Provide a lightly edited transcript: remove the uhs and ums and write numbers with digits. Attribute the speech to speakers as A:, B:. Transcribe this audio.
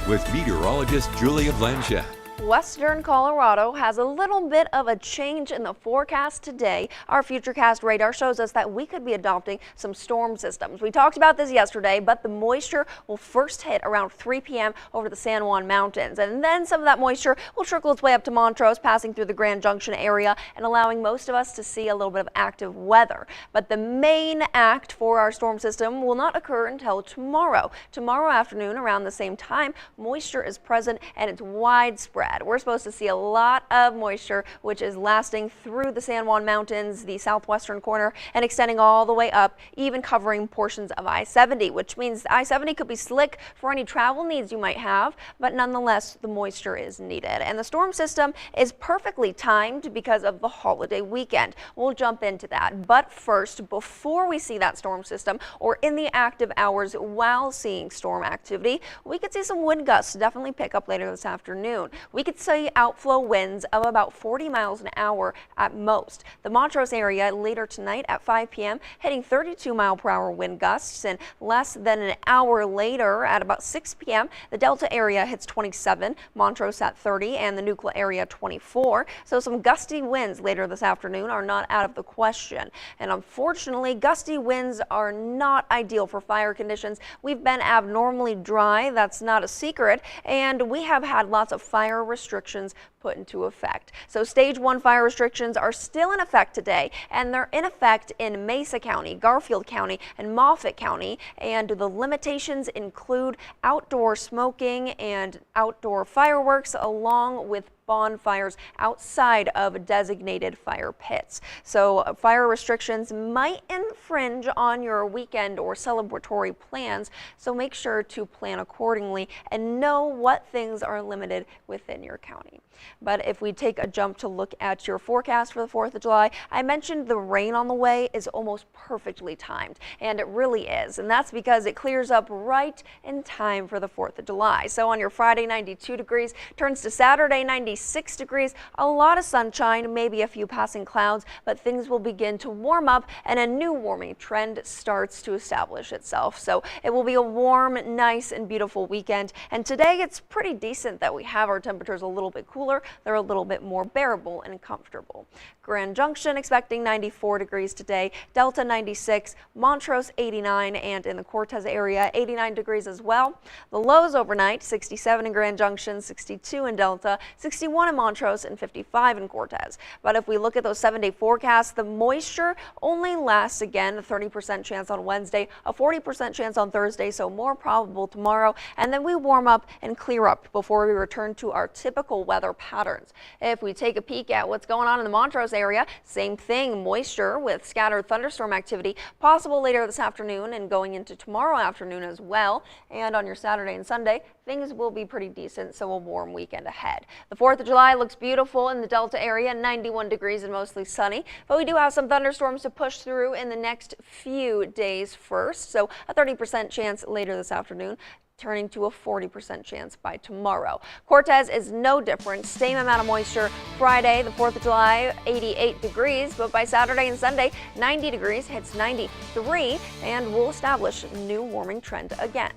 A: with meteorologist Julia Blanchett.
B: Western Colorado has a little bit of a change in the forecast today. Our Futurecast radar shows us that we could be adopting some storm systems. We talked about this yesterday, but the moisture will first hit around 3 p.m. over the San Juan Mountains, and then some of that moisture will trickle its way up to Montrose, passing through the Grand Junction area and allowing most of us to see a little bit of active weather. But the main act for our storm system will not occur until tomorrow. Tomorrow afternoon around the same time, moisture is present and it's widespread. We're supposed to see a lot of moisture, which is lasting through the San Juan Mountains, the southwestern corner, and extending all the way up, even covering portions of I-70, which means I-70 could be slick for any travel needs you might have, but nonetheless, the moisture is needed. And the storm system is perfectly timed because of the holiday weekend. We'll jump into that. But first, before we see that storm system or in the active hours while seeing storm activity, we could see some wind gusts definitely pick up later this afternoon. We could see outflow winds of about 40 miles an hour at most. The Montrose area later tonight at 5 p.m. hitting 32-mile-per-hour wind gusts, and less than an hour later at about 6 p.m. the Delta area hits 27, Montrose at 30, and the Nucla area 24. So some gusty winds later this afternoon are not out of the question. And unfortunately, gusty winds are not ideal for fire conditions. We've been abnormally dry, that's not a secret, and we have had lots of fire restrictions put into effect. So stage 1 fire restrictions are still in effect today, and they're in effect in Mesa County, Garfield County, and Moffett County, and the limitations include outdoor smoking and outdoor fireworks along with bonfires outside of designated fire pits. So fire restrictions might infringe on your weekend or celebratory plans, so make sure to plan accordingly and know what things are limited within your county. But if we take a jump to look at your forecast for the 4th of July, I mentioned the rain on the way is almost perfectly timed, and it really is, and that's because it clears up right in time for the 4th of July. So on your Friday, 92 degrees, turns to Saturday, 96 degrees, a lot of sunshine, maybe a few passing clouds, but things will begin to warm up and a new warming trend starts to establish itself. So it will be a warm, nice, and beautiful weekend, and today it's pretty decent that we have our temperatures a little bit cooler. They're a little bit more bearable and comfortable. Grand Junction expecting 94 degrees today, Delta 96, Montrose 89, and in the Cortez area 89 degrees as well. The lows overnight 67 in Grand Junction, 62 in Delta, 61 in Montrose, and 55 in Cortez. But if we look at those 7-day forecasts, the moisture only lasts again a 30% chance on Wednesday, a 40% chance on Thursday, so more probable tomorrow, and then we warm up and clear up before we return to our typical weather patterns. If we take a peek at what's going on in the Montrose area, same thing, moisture with scattered thunderstorm activity possible later this afternoon and going into tomorrow afternoon as well. And on your Saturday and Sunday, things will be pretty decent, so a warm weekend ahead. The 4th of July looks beautiful in the Delta area, 91 degrees and mostly sunny, but we do have some thunderstorms to push through in the next few days first, so a 30% chance later this afternoon, turning to a 40% chance by tomorrow. Cortez is no different, same amount of moisture. Friday, the 4th of July, 88 degrees, but by Saturday and Sunday, 90 degrees hits 93, and we'll establish a new warming trend again.